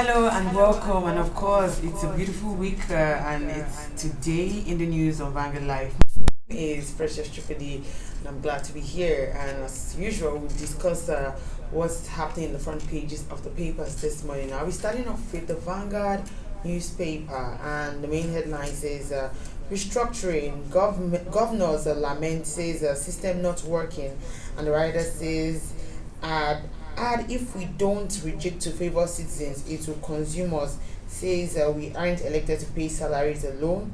Hello and welcome, and of course, it's a beautiful week, and it's today in the news on Vanguard Life. My name is Precious Chukudi, and I'm glad to be here. And as usual, we'll discuss what's happening in the front pages of the papers this morning. I'll be starting off with the Vanguard newspaper, and the main headline says restructuring, governors lament, says system not working, and the writer says add if we don't reject to favor citizens, it will consume us. Says we aren't elected to pay salaries alone.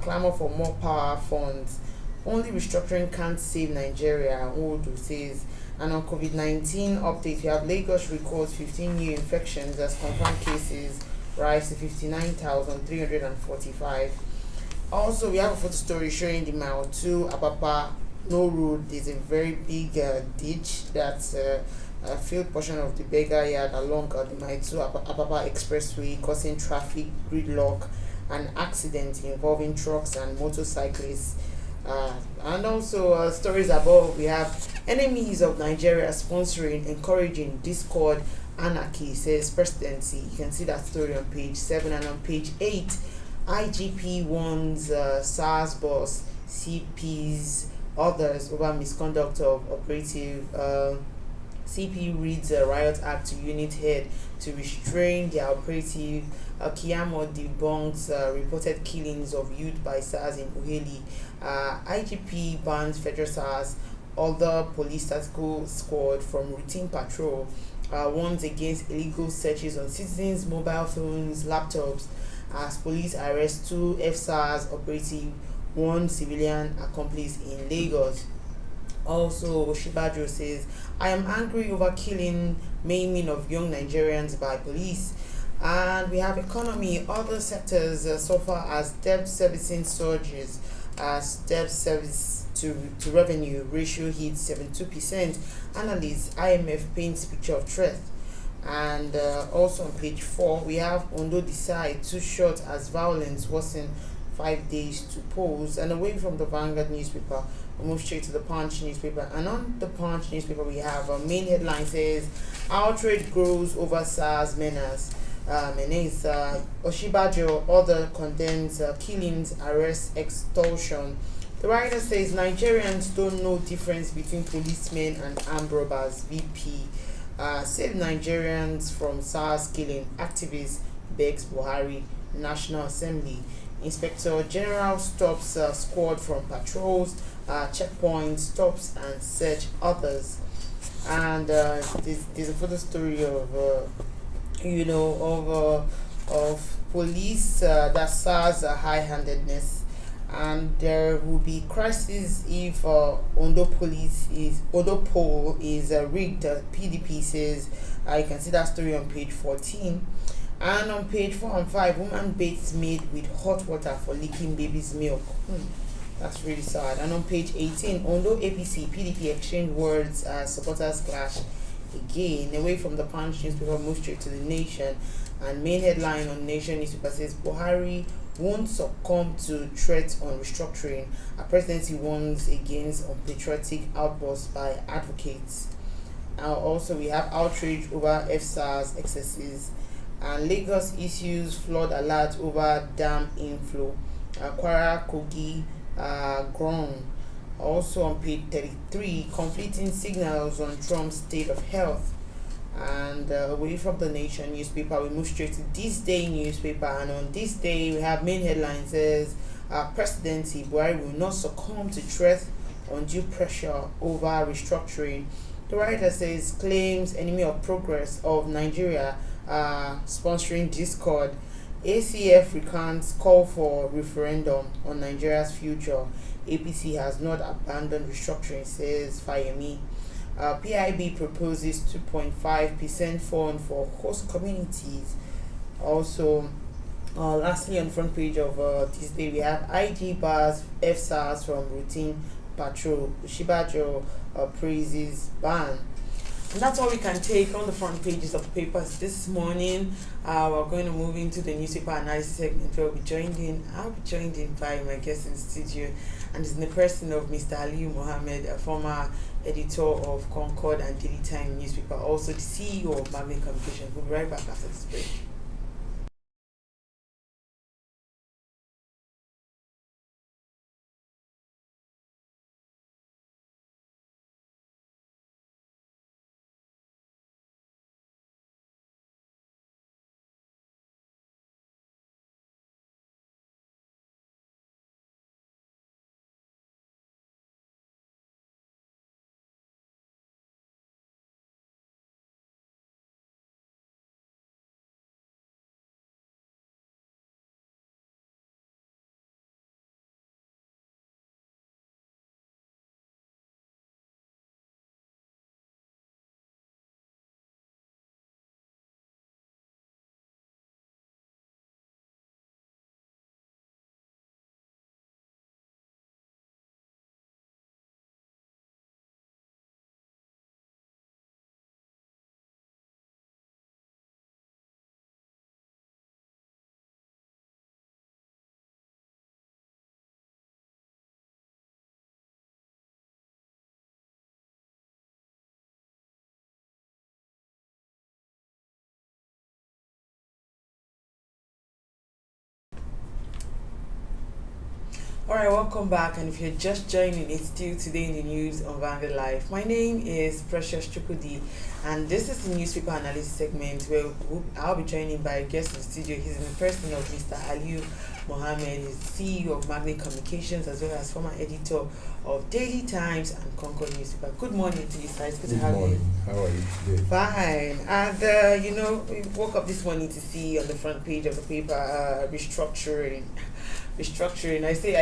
Clamor for more power funds. Only restructuring can't save Nigeria, ONDO says. And on COVID-19 update, we have Lagos records 15 new infections as confirmed cases rise to 59,345. Also, we have a photo story showing the Mile 2 Apapa No Road. There's a very big ditch that's a field portion of the beggar yard along the Mile 2 Apapa Expressway, causing traffic gridlock and accidents involving trucks and motorcyclists. And also stories above, we have enemies of Nigeria sponsoring, encouraging discord, anarchy, says presidency. You can see that story on page 7, and on page 8, IGP warns SARS boss, CPs, others over misconduct of operative. CP reads a riot act to unit head to restrain their operative. Kiyamo debunks reported killings of youth by SARS in Uheli. IGP bans federal SARS, other police tactical squad from routine patrol. Warns against illegal searches on citizens' mobile phones, laptops, as police arrest 2 FSARS operative, 1 civilian accomplice in Lagos. Also, Oshibajo says, I am angry over killing, maiming of young Nigerians by police. And we have economy, other sectors so far as debt servicing surges, as debt service to revenue ratio hits 72%. Analysts, IMF paints picture of threat. And also on page 4, we have ONDO decide too short as violence worsen 5 days to pose. And away from the Vanguard newspaper, we'll move straight to the Punch newspaper. And on the Punch newspaper, we have a main headline says outrage grows over SARS menace. Oshibajo other condemns killings, arrests, extortion. The writer says Nigerians don't know difference between policemen and armed robbers. VP save Nigerians from SARS killing. Activists begs Buhari. National Assembly. Inspector General stops squad from patrols, checkpoints, stops and search others. And there's a photo story of of police that SARS high-handedness, and there will be crisis if ONDO poll is rigged. PDP says. You can see that story on page 14. And on page 4 and 5, woman bathes maid with hot water for leaking baby's milk. That's really sad. And on page 18, ONDO APC PDP exchange words as supporters clash again. Away from the Punch newspaper, move straight to the Nation. And main headline on Nation newspaper says Buhari won't succumb to threats on restructuring. A presidency warns against unpatriotic outbursts by advocates. Now also we have outrage over FSARS excesses. And Lagos issues flood alert over dam inflow. Kwara Kogi grown. Also on page 33, conflicting signals on Trump's state of health. And away from the Nation newspaper, we move straight to This Day newspaper. And on This Day, we have main headline says presidency, Buhari will not succumb to threat undue pressure over restructuring. The writer says claims enemy of progress of Nigeria sponsoring discord. ACF recants call for referendum on Nigeria's future. APC has not abandoned restructuring, says Fayemi. PIB proposes 2.5% fund for host communities. Also, lastly, on the front page of This Day, we have IG bars FSARS from routine patrol. Shibajo praises ban. And that's all we can take on the front pages of the papers this morning. We're going to move into the newspaper analysis segment where I'll be joined in by my guest in the studio, and it's in the person of Mr. Ali Mohammed, a former editor of Concord and Daily Time newspaper, also the CEO of Magnet Communications. We'll be right back after this break. Alright, welcome back. And if you're just joining, it's still today in the news on Vanguard Live. My name is Precious Chukudi, and this is the newspaper analysis segment where I'll be joining by a guest in the studio. He's in the person of Mr. Aliu Mohammed. He's CEO of Magnet Communications as well as former editor of Daily Times and Concord newspaper. Good morning to you, sir. It's good to have you. How are you today? Fine. And we woke up this morning to see on the front page of the paper restructuring. I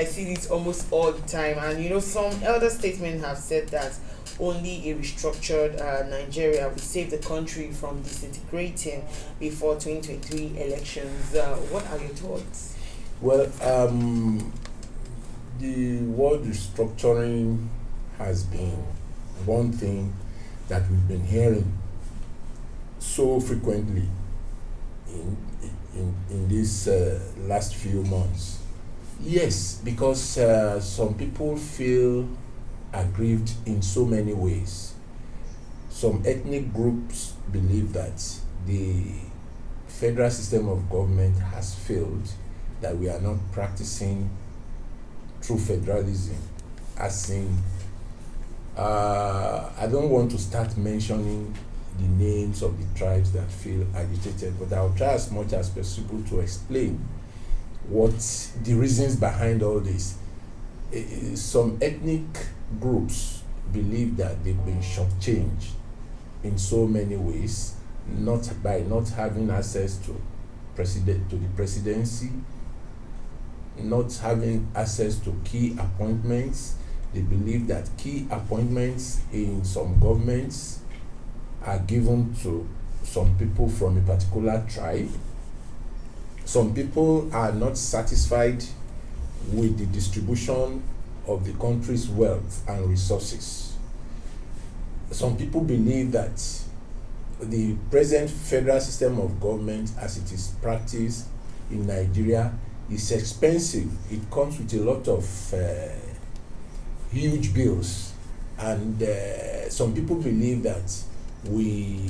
see this almost all the time, and some elder statesmen have said that only a restructured Nigeria will save the country from disintegrating before 2023 elections. What are your thoughts? Well, the word restructuring has been one thing that we've been hearing so frequently in these last few months. Yes, because some people feel aggrieved in so many ways. Some ethnic groups believe that the federal system of government has failed, that we are not practicing true federalism. As in, I don't want to start mentioning the names of the tribes that feel agitated, but I'll try as much as possible to explain what the reasons behind all this. Some ethnic groups believe that they've been shortchanged in so many ways, not by not having access to the presidency, not having access to key appointments. They believe that key appointments in some governments are given to some people from a particular tribe. Some people are not satisfied with the distribution of the country's wealth and resources. Some people believe that the present federal system of government as it is practiced in Nigeria is expensive. It comes with a lot of huge bills, and some people believe that we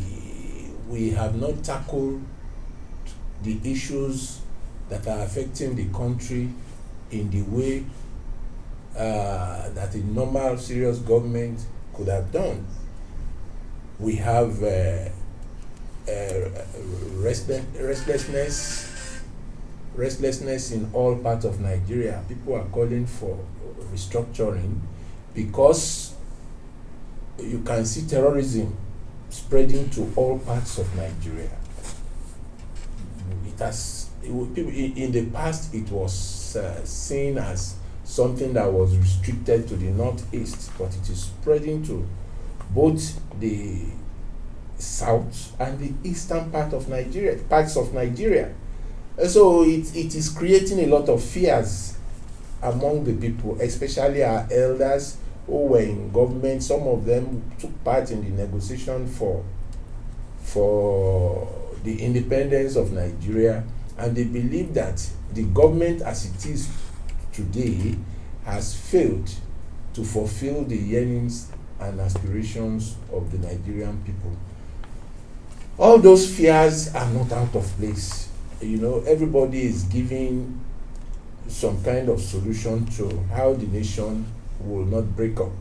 have not tackled the issues that are affecting the country in the way that a normal, serious government could have done. We have restlessness in all parts of Nigeria. People are calling for restructuring because you can see terrorism spreading to all parts of Nigeria. In the past, it was seen as something that was restricted to the northeast, but it is spreading to both the south and the eastern parts of Nigeria. So it is creating a lot of fears among the people, especially our elders who were in government. Some of them took part in the negotiation for the independence of Nigeria, and they believe that the government as it is today has failed to fulfill the yearnings and aspirations of the Nigerian people. All those fears are not out of place. Everybody is giving some kind of solution to how the nation will not break up.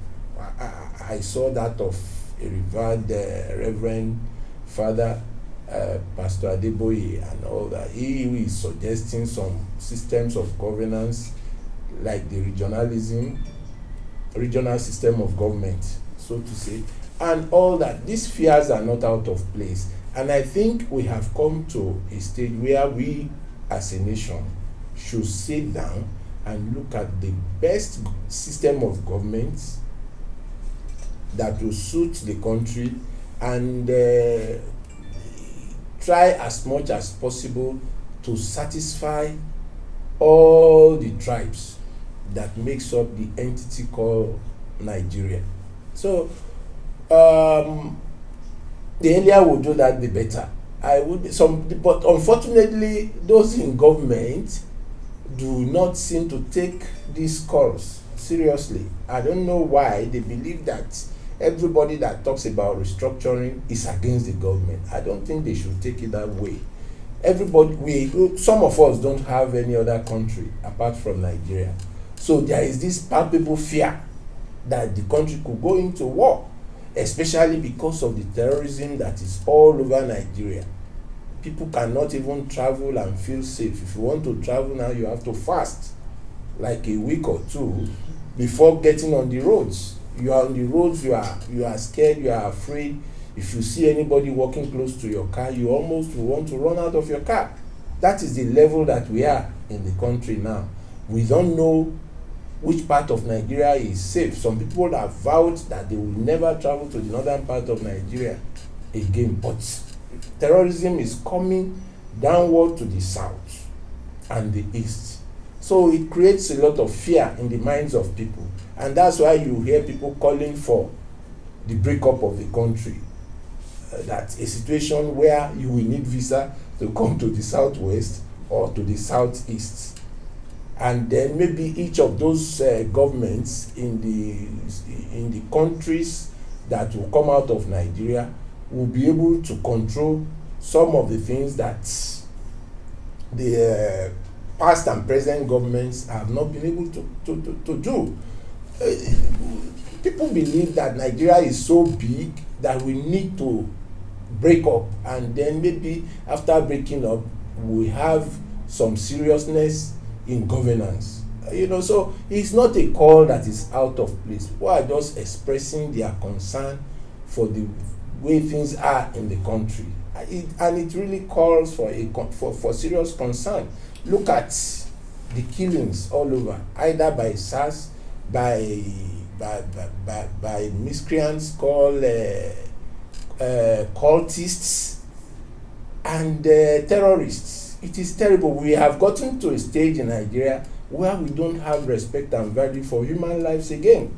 I saw that of a revered Reverend Father Pastor Adeboye and all that. He is suggesting some systems of governance like the regional system of government, so to say, and all that. These fears are not out of place, and I think we have come to a stage where we as a nation should sit down and look at the best system of government that will suit the country, and try as much as possible to satisfy all the tribes that makes up the entity called Nigeria. So the earlier we do that, the better. But unfortunately, those in government do not seem to take these calls seriously. I don't know why. They believe that everybody that talks about restructuring is against the government. I don't think they should take it that way. Some of us don't have any other country apart from Nigeria. So there is this palpable fear that the country could go into war, especially because of the terrorism that is all over Nigeria. People cannot even travel and feel safe. If you want to travel now, you have to fast like a week or two before getting on the roads. You are on the roads, you are scared, you are afraid. If you see anybody walking close to your car, you almost want to run out of your car. That is the level that we are in the country now. We don't know which part of Nigeria is safe. Some people have vowed that they will never travel to the northern part of Nigeria again. But terrorism is coming downward to the south and the east. So it creates a lot of fear in the minds of people. And that's why you hear people calling for the breakup of the country. That's a situation where you will need visa to come to the southwest or to the southeast. And then maybe each of those governments in the countries that will come out of Nigeria will be able to control some of the things that the past and present governments have not been able to do. People believe that Nigeria is so big that we need to break up, and then maybe after breaking up we have some seriousness in governance. So it's not a call that is out of place. People are just expressing their concern for the way things are in the country, and it really calls for serious concern. Look at the killings all over, either by SARS, by miscreants called cultists and terrorists. It is terrible. We have gotten to a stage in Nigeria where we don't have respect and value for human lives again.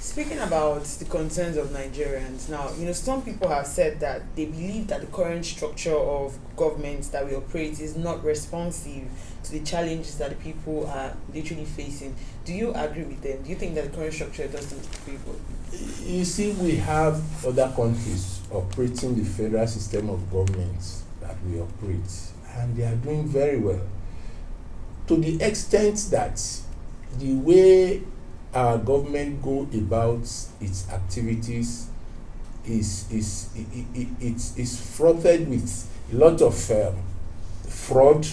Speaking about the concerns of Nigerians, now, some people have said that they believe that the current structure of government that we operate is not responsive to the challenges that the people are literally facing. Do you agree with them? Do you think that the current structure doesn't favor? You see, we have other countries operating the federal system of governments that we operate, and they are doing very well. To the extent that the way our government go about its activities is fraughted with a lot of fraud,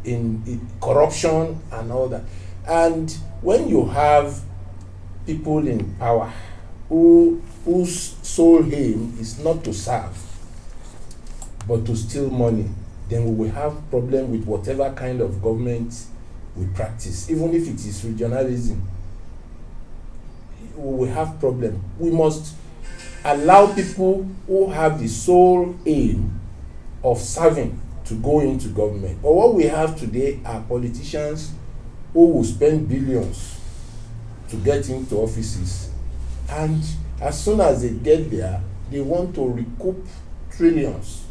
in corruption and all that. And when you have people in power whose sole aim is not to serve but to steal money, then we will have problem with whatever kind of government we practice, even if it is regionalism. We will have problem. We must allow people who have the sole aim of serving to go into government. But what we have today are politicians who will spend billions to get into offices, and as soon as they get there, they want to recoup trillions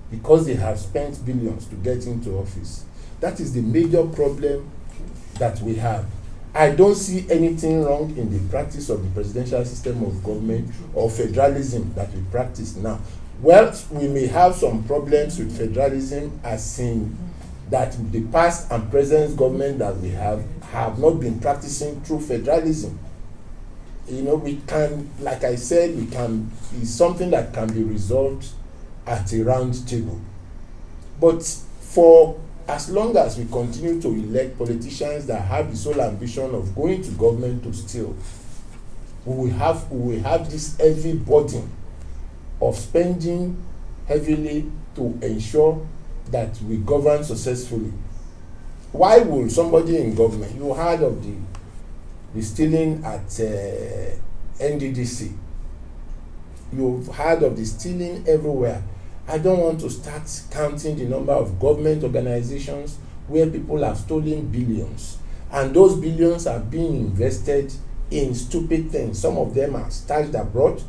because they have spent billions to get into office. That is the major problem that we have. I don't see anything wrong in the practice of the presidential system of government or federalism that we practice now. Well, we may have some problems with federalism, as in that the past and present government that we have not been practicing true federalism. We can, like I said, it's something that can be resolved at a round table. But for as long as we continue to elect politicians that have the sole ambition of going to government to steal, we will have this heavy burden of spending heavily to ensure that we govern successfully. Why will somebody in government, you heard of the stealing at NDDC, you've heard of the stealing everywhere. I don't want to start counting the number of government organizations where people have stolen billions, and those billions are being invested in stupid things. Some of them are stashed abroad,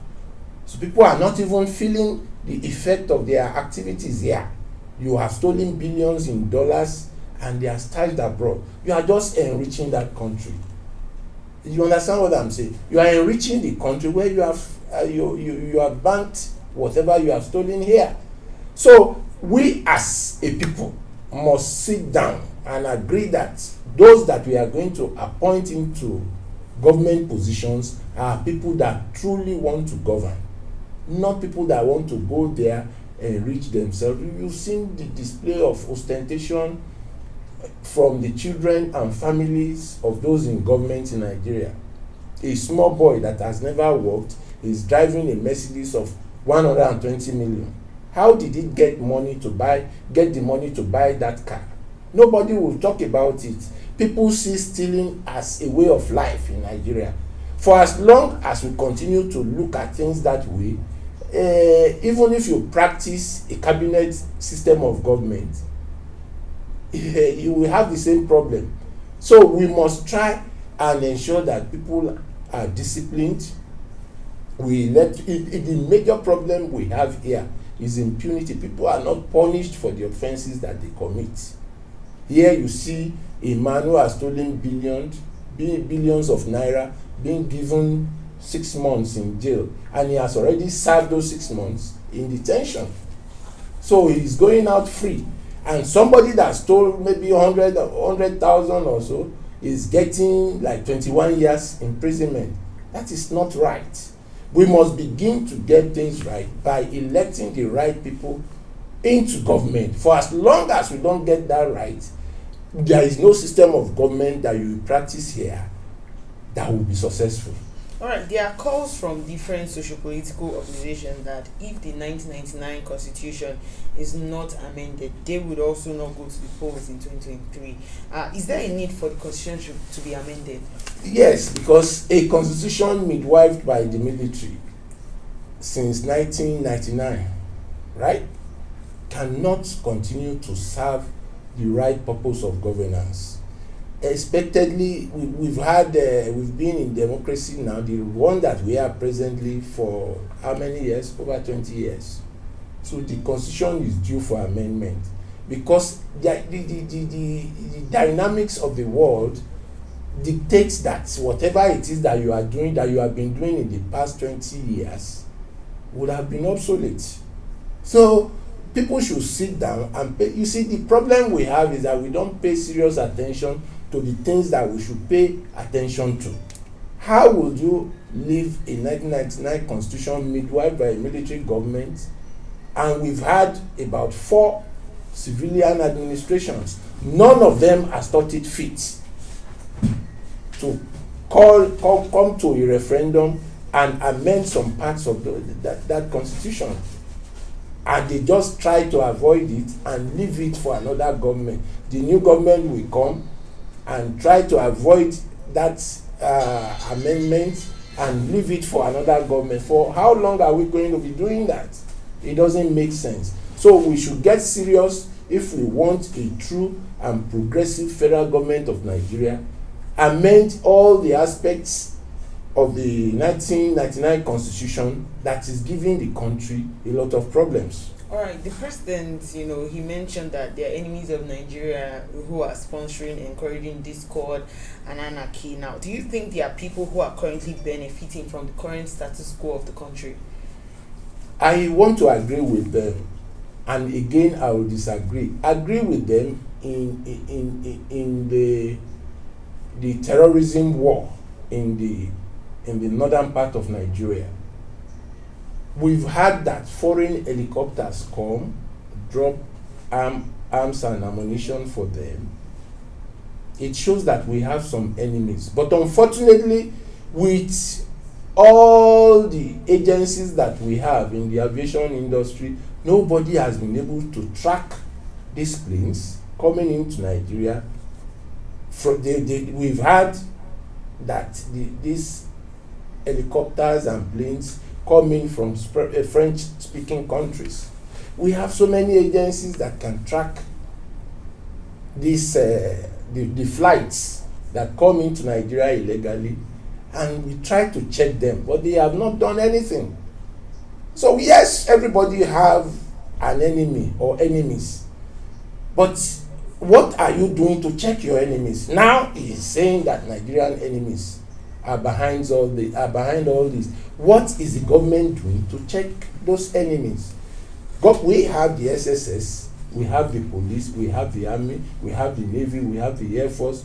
so people are not even feeling the effect of their activities here. You have stolen billions in dollars and they are stashed abroad. You are just enriching that country. You understand what I'm saying? You are enriching the country where you have you have banked whatever you have stolen here. So we as a people must sit down and agree that those that we are going to appoint into government positions are people that truly want to govern, not people that want to go there and enrich themselves. You've seen the display of ostentation from the children and families of those in government in Nigeria. A small boy that has never worked is driving a Mercedes of 120 million. How did he get the money to buy that car? Nobody will talk about it. People see stealing as a way of life in Nigeria. For as long as we continue to look at things that way, even if you practice a cabinet system of government, you will have the same problem. So we must try and ensure that people are disciplined. The major problem we have here is impunity. People are not punished for the offenses that they commit. Here you see a man who has stolen billions of naira being given 6 months in jail, and he has already served those 6 months in detention. So he is going out free. And somebody that stole maybe 100,000 or so is getting like 21 years imprisonment. That is not right. We must begin to get things right by electing the right people into government. For as long as we don't get that right, there is no system of government that you practice here that will be successful. All right, there are calls from different socio-political organizations that if the 1999 constitution is not amended, they would also not go to the polls in 2023. Is there a need for the constitution to be amended? Yes, because a constitution midwifed by the military since 1999, right, cannot continue to serve the right purpose of governance. Expectedly, we've been in democracy now, the one that we are presently, for how many years? Over 20 years. So the constitution is due for amendment because the dynamics of the world dictates that whatever it is that you are doing, that you have been doing in the past 20 years, would have been obsolete. So people should sit down and pay. You see, the problem we have is that we don't pay serious attention to the things that we should pay attention to. How would you leave a 1999 constitution midwifed by a military government, and we've had about 4 civilian administrations? None of them has thought it fit to come to a referendum and amend some parts of that constitution. And they just try to avoid it and leave it for another government. The new government will come and try to avoid that amendment and leave it for another government. For how long are we going to be doing that? It doesn't make sense. So we should get serious if we want a true and progressive federal government of Nigeria. Amend all the aspects of the 1999 constitution that is giving the country a lot of problems. All right, the president, he mentioned that there are enemies of Nigeria who are sponsoring, encouraging discord and anarchy. Now, do you think there are people who are currently benefiting from the current status quo of the country? I want to agree with them, and again I will disagree. Agree with them in the terrorism war in the northern part of Nigeria. We've had that foreign helicopters come, drop arms and ammunition for them. It shows that we have some enemies. But unfortunately, with all the agencies that we have in the aviation industry, nobody has been able to track these planes coming into Nigeria. We've had that these helicopters and planes coming from French-speaking countries. We have so many agencies that can track these the flights that come into Nigeria illegally, and we try to check them, but they have not done anything. So yes, everybody have an enemy or enemies, but what are you doing to check your enemies? Now he is saying that Nigerian enemies are behind all this. What is the government doing to check those enemies? We have the SSS, we have the police, we have the army, we have the navy, we have the air force.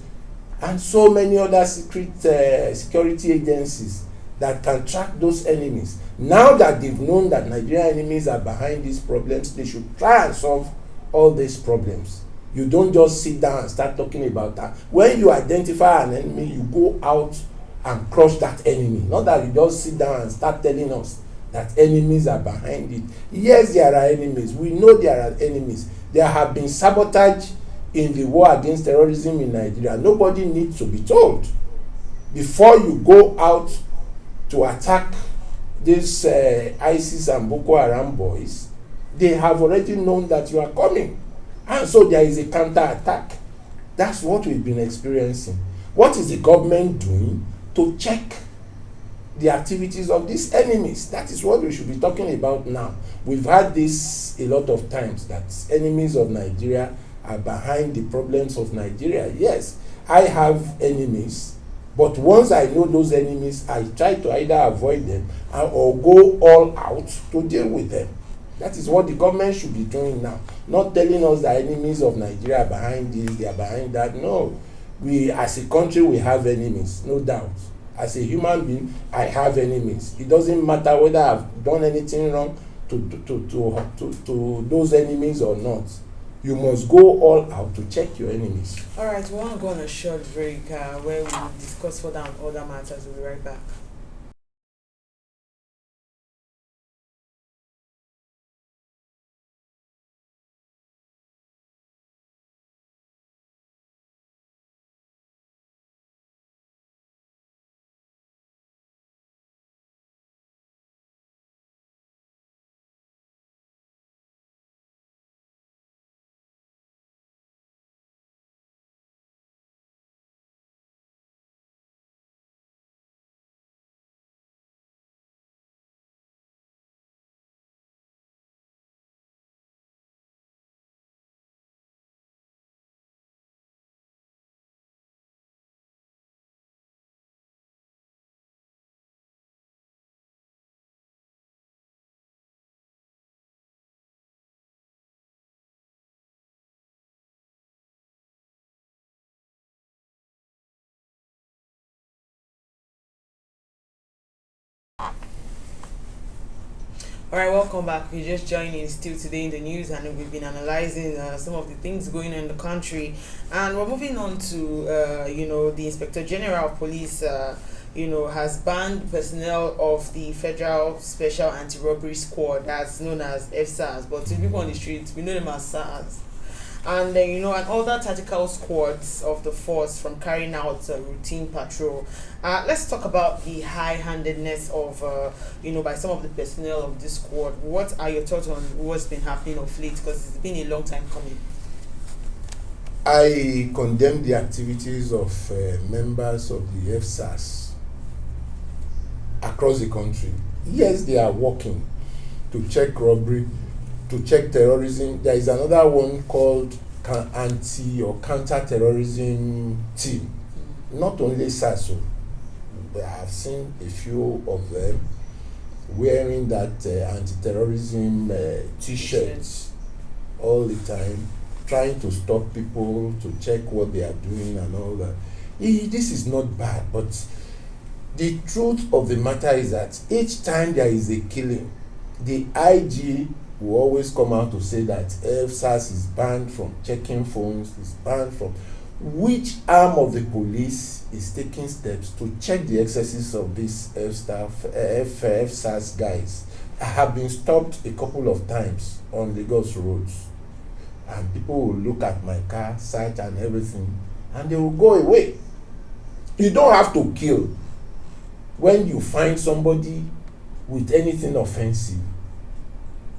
and so many other security agencies that can track those enemies. Now that they've known that Nigerian enemies are behind these problems, they should try and solve all these problems. You don't just sit down and start talking about that. When you identify an enemy, you go out and crush that enemy. Not that you just sit down and start telling us that enemies are behind it. Yes, there are enemies. We know there are enemies. There have been sabotage in the war against terrorism in Nigeria. Nobody needs to be told. Before you go out to attack these ISIS and Boko Haram boys, they have already known that you are coming. And so there is a counter-attack. That's what we've been experiencing. What is the government doing to check the activities of these enemies? That is what we should be talking about now. We've had this a lot of times, that enemies of Nigeria are behind the problems of Nigeria. Yes, I have enemies, but once I know those enemies, I try to either avoid them or go all out to deal with them. That is what the government should be doing now. Not telling us that enemies of Nigeria are behind this, they are behind that. No. We, as a country, we have enemies, no doubt. As a human being, I have enemies. It doesn't matter whether I've done anything wrong to those enemies or not. You must go all out to check your enemies. All right, we want to go on a short break where we will discuss further on other matters. We'll be right back. All right, welcome back. We're just joining still today in the news, and we've been analyzing some of the things going on in the country, and we're moving on to the Inspector General of Police has banned personnel of the Federal Special Anti-Robbery Squad, that's known as FSARS, but to people on the streets we know them as SARS, and and other tactical squads of the force from carrying out routine patrol. Let's talk about the high-handedness of by some of the personnel of this squad. What are your thoughts on what's been happening of late, because it's been a long time coming? I condemn the activities of members of the FSARS across the country. Yes, they are working to check robbery, to check terrorism. There is another one called anti or counter-terrorism team. Not only SARS, but I have seen a few of them wearing that anti-terrorism t-shirts all the time, trying to stop people, to check what they are doing and all that. This is not bad, but the truth of the matter is that each time there is a killing, the IG will always come out to say that FSARS is banned from checking phones, is banned from. Which arm of the police is taking steps to check the excesses of these FSARS guys? I have been stopped a couple of times on Lagos roads, and people will look at my car, search and everything, and they will go away. You don't have to kill. When you find somebody with anything offensive,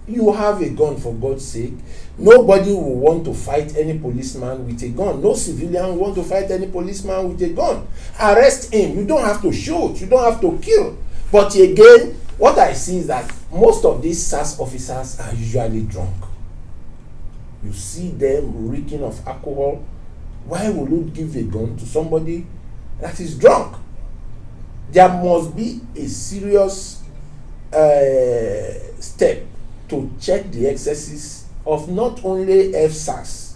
you have a gun, for God's sake. Nobody will want to fight any policeman with a gun. No civilian will want to fight any policeman with a gun. Arrest him. You don't have to shoot. You don't have to kill. But again, what I see is that most of these SARS officers are usually drunk. You see them reeking of alcohol. Why would you give a gun to somebody that is drunk? There must be a serious step to check the excesses of not only FSARS,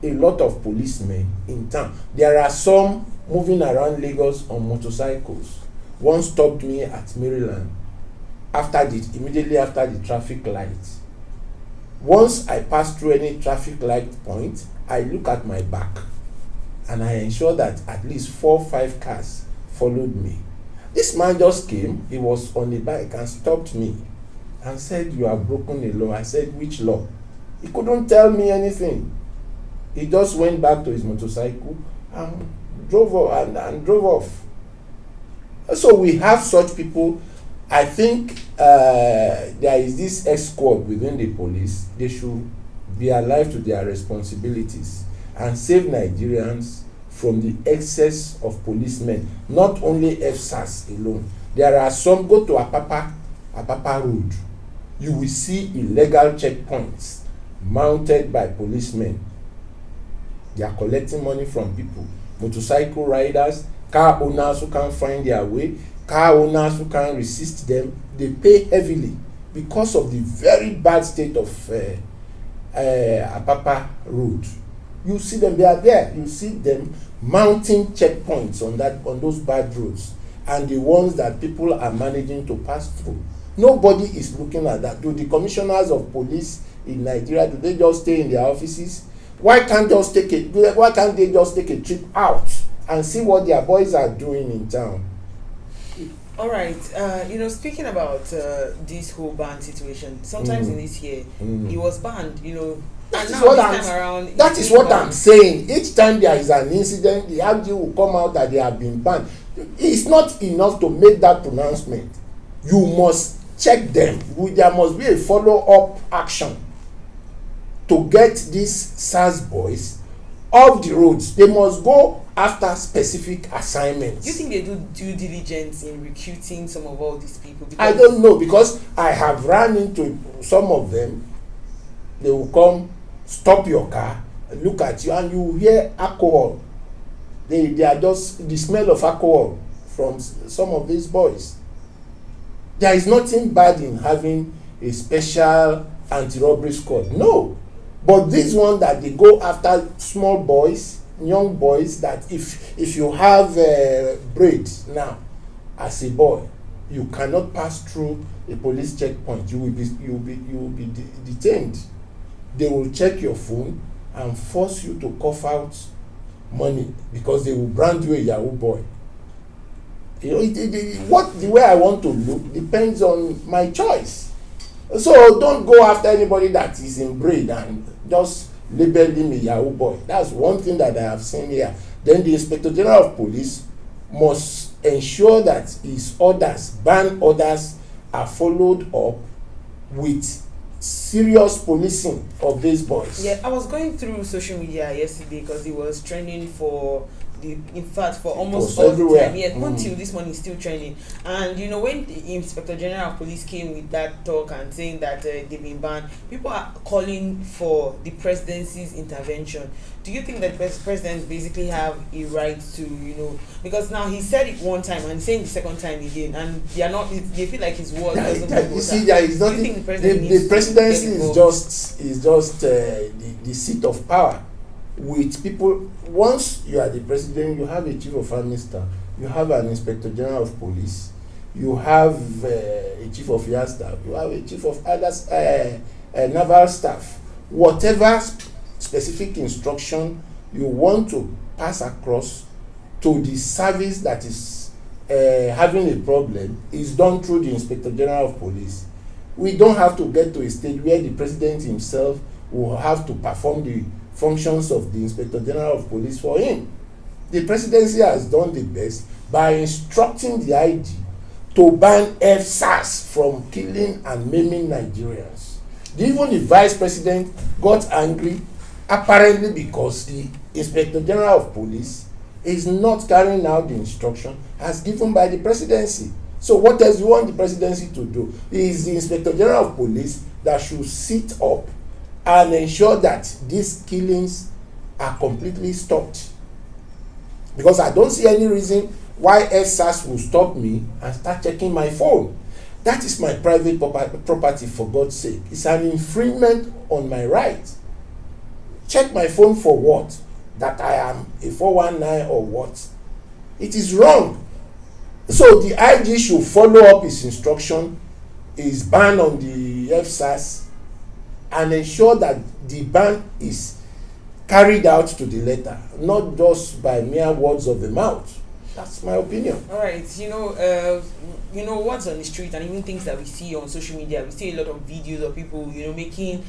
a lot of policemen in town. There are some moving around Lagos on motorcycles. One stopped me at Maryland immediately after the traffic light. Once I pass through any traffic light point, I look at my back and I ensure that at least 4 or 5 cars followed me. This man just came, he was on a bike and stopped me and said, "You have broken a law." I said, "Which law?" He couldn't tell me anything. He just went back to his motorcycle and drove off. So we have such people. I think there is this escort within the police. They should be alive to their responsibilities and save Nigerians from the excess of policemen, not only FSAS alone. There are some, go to Apapa Road, you will see illegal checkpoints mounted by policemen. They are collecting money from people, motorcycle riders, car owners who can't find their way, car owners who can't resist them. They pay heavily because of the very bad state of Apapa Road. You see them, they are there. You see them mounting checkpoints on those bad roads, and the ones that people are managing to pass through. Nobody is looking at that. Do the commissioners of police in Nigeria, do they just stay in their offices? Why can't they just take a trip out and see what their boys are doing in town? All right. Speaking about this whole ban situation, sometimes in this year, it was banned. That is what I'm saying. Each time there is an incident, the RG will come out that they have been banned. It's not enough to make that pronouncement. You must check them. There must be a follow-up action to get these SARS boys off the roads. They must go after specific assignments. Do you think they do due diligence in recruiting some of all these people? I don't know, because I have run into some of them. They will come, stop your car, look at you, and you hear alcohol. They are just the smell of alcohol from some of these boys. There is nothing bad in having a special anti-robbery squad. No. But this one that they go after small boys, young boys, that if you have braids now as a boy, you cannot pass through a police checkpoint. You will be detained. They will check your phone and force you to cough out money because they will brand you a Yahoo boy. The way I want to look depends on my choice. So don't go after anybody that is in braid and just label him a Yahoo boy. That's one thing that I have seen here. Then the Inspector General of Police must ensure that his ban orders are followed up with serious policing of these boys. Yeah, I was going through social media yesterday because it was trending for almost all the time. Yeah, until this morning, still trending. And when the Inspector General of Police came with that talk and saying that they've been banned, people are calling for the presidency's intervention. Do you think that the president basically have a right to, because now he said it one time and saying the second time again, and they feel like his word doesn't hold water. You see, there is nothing. The presidency is just the seat of power. With people, once you are the president, you have a chief of army staff, you have an inspector general of police, you have a chief of air staff, you have a chief of others, naval staff. Whatever specific instruction you want to pass across to the service that is having a problem is done through the inspector general of police. We don't have to get to a stage where the president himself will have to perform the functions of the Inspector General of Police for him. The presidency has done the best by instructing the IG to ban FSAS from killing and maiming Nigerians. Even the vice president got angry, apparently because the Inspector General of Police is not carrying out the instruction as given by the presidency. So what else you want the presidency to do? It is the Inspector General of Police that should sit up and ensure that these killings are completely stopped. Because I don't see any reason why FSAS will stop me and start checking my phone. That is my private property, for God's sake. It's an infringement on my right. Check my phone for what? That I am a 419 or what? It is wrong. So the IG should follow up his instruction, his ban on the FSAS, and ensure that the ban is carried out to the letter, not just by mere words of the mouth. That's my opinion. All right, what's on the street and even things that we see on social media, we see a lot of videos of people, making.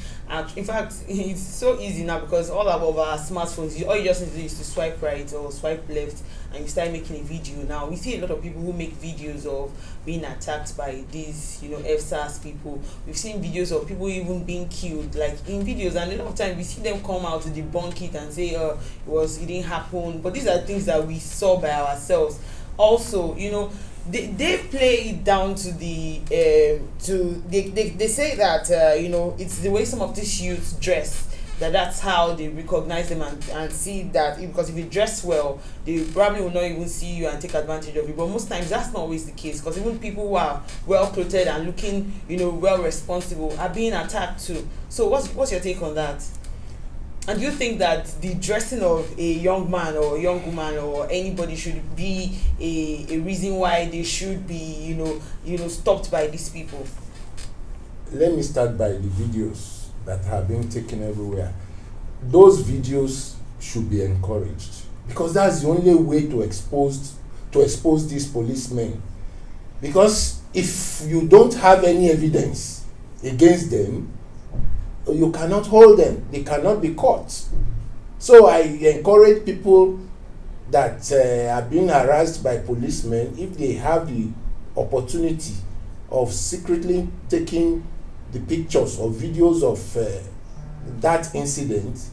In fact, it's so easy now because all of our smartphones, all you just need to do is to swipe right or swipe left, and you start making a video. Now we see a lot of people who make videos of being attacked by these, FSAS people. We've seen videos of people even being killed, like in videos, and a lot of times we see them come out to debunk it and say, it didn't happen. But these are things that we saw by ourselves. Also, they play it down to the they say that it's the way some of these youths dress, that's how they recognize them and see that, because if you dress well, they probably will not even see you and take advantage of you. But most times that's not always the case, because even people who are well clothed and looking well responsible are being attacked too. So what's your take on that? And do you think that the dressing of a young man or a young woman or anybody should be a reason why they should be stopped by these people? Let me start by the videos that have been taken everywhere. Those videos should be encouraged, because that's the only way to expose these policemen. Because if you don't have any evidence against them, you cannot hold them. They cannot be caught. So I encourage people that are being harassed by policemen, if they have the opportunity of secretly taking the pictures or videos of that incident,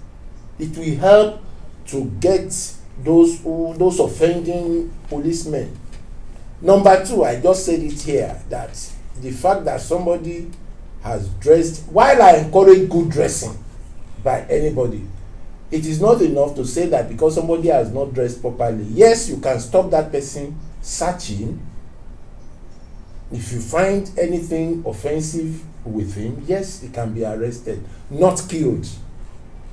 it will help to get those offending policemen. Number two, I just said it here, that the fact that somebody has dressed, while I encourage good dressing by anybody, it is not enough to say that because somebody has not dressed properly. Yes, you can stop that person searching. If you find anything offensive with him, yes, he can be arrested, not killed.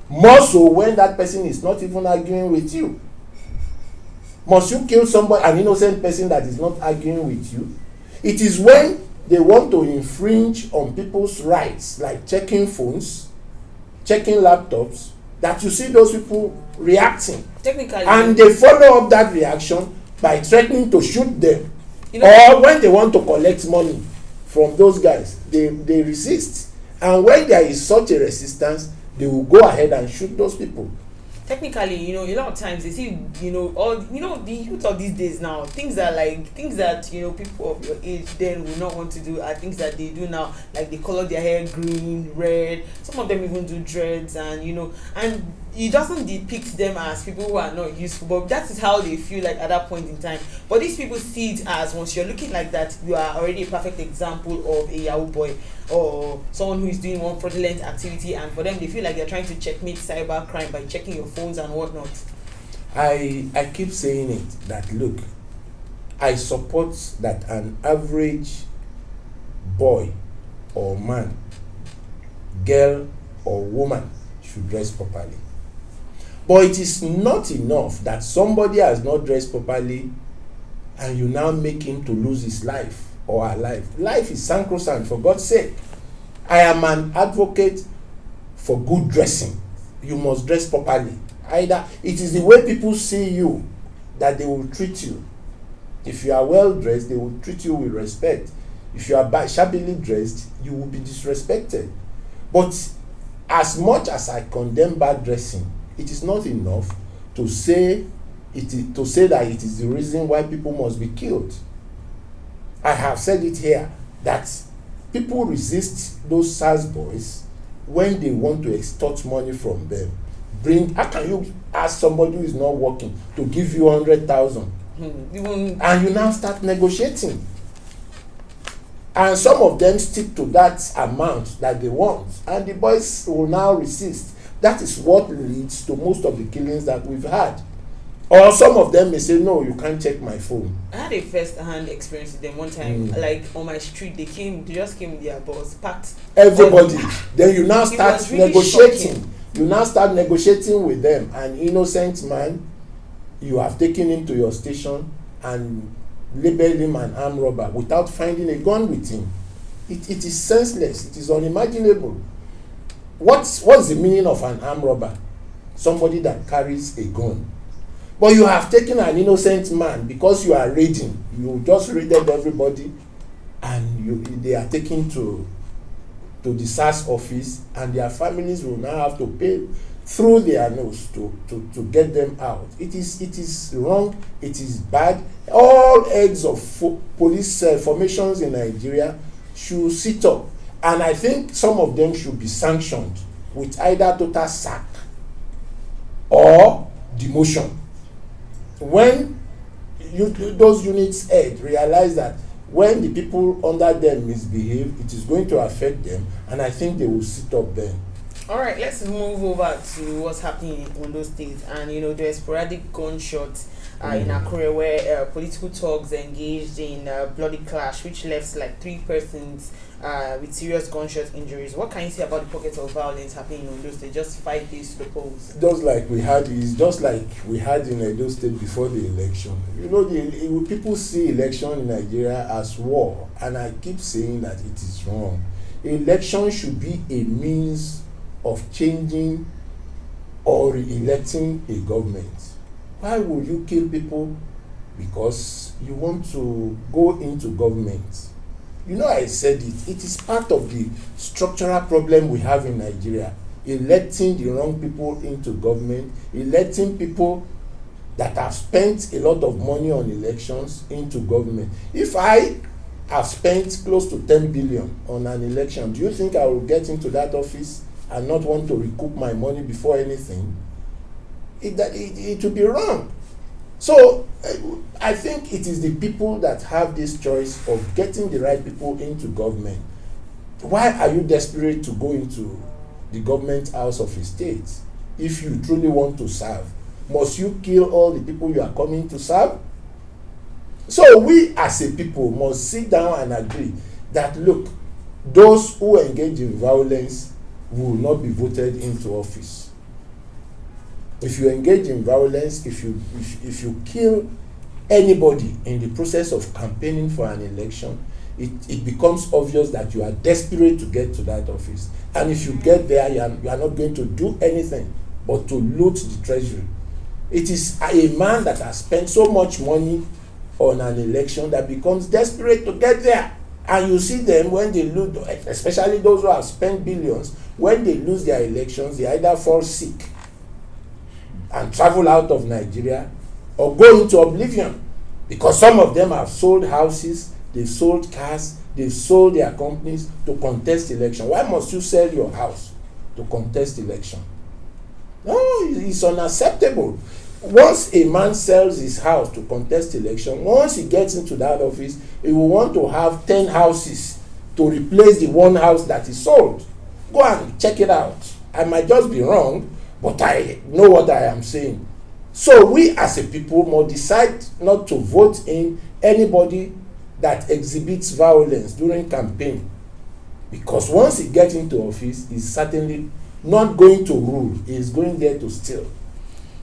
More so when that person is not even arguing with you. Must you kill somebody, an innocent person that is not arguing with you? It is when they want to infringe on people's rights, like checking phones, checking laptops, that you see those people reacting. Technically. And they follow up that reaction by threatening to shoot them. Or when they want to collect money from those guys, they resist. And when there is such a resistance, they will go ahead and shoot those people. Technically, a lot of times they see, the youth of these days now, things that people of your age then will not want to do are things that they do now, like they color their hair green, red. Some of them even do dreads, and and it doesn't depict them as people who are not useful, but that is how they feel like at that point in time. But these people see it as, once you're looking like that, you are already a perfect example of a Yahoo boy or someone who is doing one fraudulent activity, and for them they feel like they're trying to checkmate cyber crime by checking your phones and whatnot. I keep saying it, that look, I support that an average boy or man, girl or woman should dress properly. But it is not enough that somebody has not dressed properly and you now make him to lose his life or her life. Life is sacrosanct, for God's sake. I am an advocate for good dressing. You must dress properly. Either it is the way people see you that they will treat you. If you are well dressed, they will treat you with respect. If you are shabbily dressed, you will be disrespected. But as much as I condemn bad dressing, it is not enough to say that it is the reason why people must be killed. I have said it here that people resist those SARS boys when they want to extort money from them. How can you ask somebody who is not working to give you 100,000 and you now start negotiating? And some of them stick to that amount that they want, and the boys will now resist. That is what leads to most of the killings that we've had. Or some of them may say, no, you can't check my phone. I had a first-hand experience with them one time. Like on my street, they just came with their bus, packed everybody. Then you now start really negotiating. Shocking. You now start negotiating with them. An innocent man, you have taken him to your station, and label him an armed robber without finding a gun with him. It is senseless. It is unimaginable. What's the meaning of an armed robber? Somebody that carries a gun. But you have taken an innocent man because you are raiding. You just raided everybody, and they are taken to the SARS office, and their families will now have to pay through their nose to get them out. It is wrong. It is bad. All heads of police formations in Nigeria should sit up, and I think some of them should be sanctioned with either total sack or demotion. When those units head realize that when the people under them misbehave, it is going to affect them, and I think they will sit up then. All right, let's move over to what's happening in Ondo State. And there's sporadic gunshots in Akure, where political thugs engaged in bloody clash, which left like 3 persons with serious gunshot injuries. What can you say about the pockets of violence happening in Ondo State just 5 days to the polls? Just like we had in Edo State before the election. People see election in Nigeria as war, and I keep saying that it is wrong. Election should be a means of changing or re-electing a government. Why would you kill people because you want to go into government? I said it. It is part of the structural problem we have in Nigeria. Electing the wrong people into government, electing people that have spent a lot of money on elections into government. If I have spent close to 10 billion on an election, do you think I will get into that office and not want to recoup my money before anything? It will be wrong. So I think it is the people that have this choice of getting the right people into government. Why are you desperate to go into the government house of a state if you truly want to serve? Must you kill all the people you are coming to serve? So we as a people must sit down and agree that, look, those who engage in violence will not be voted into office. If you engage in violence, if you kill anybody in the process of campaigning for an election, it becomes obvious that you are desperate to get to that office. And if you get there, you are not going to do anything but to loot the treasury. It is a man that has spent so much money on an election that becomes desperate to get there. And you see them when they lose, especially those who have spent billions, when they lose their elections, they either fall sick and travel out of Nigeria or go into oblivion, because some of them have sold houses, they've sold cars, they've sold their companies to contest election. Why must you sell your house to contest election? No, it's unacceptable. Once a man sells his house to contest election, once he gets into that office, he will want to have 10 houses to replace the one house that he sold. Go and check it out. I might just be wrong, but I know what I am saying. So we as a people must decide not to vote in anybody that exhibits violence during campaign, because once he gets into office, he's certainly not going to rule. He's going there to steal.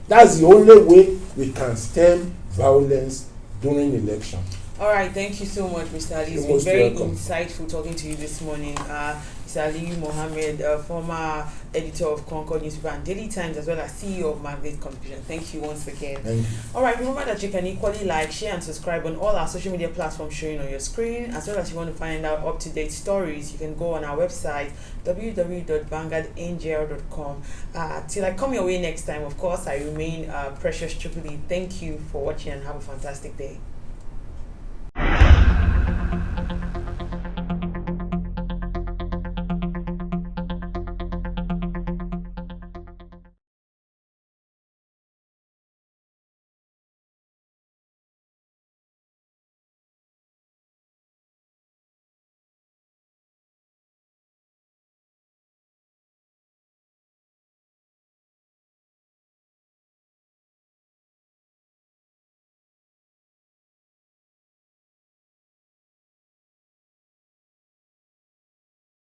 That's the only way we can stem violence during election. All right, thank you so much, Mr. Ali. It's been very insightful talking to you this morning. Mr. Ali Mohammed, former editor of Concord newspaper and Daily Times, as well as CEO of Magnet Communication. Thank you once again. Thank you. All right, remember that you can equally like, share, and subscribe on all our social media platforms showing on your screen. As well as you want to find out up-to-date stories, you can go on our website, www.vanguardangel.com. Till I come your way next time, of course, I remain Precious Chukuli. Thank you for watching and have a fantastic day.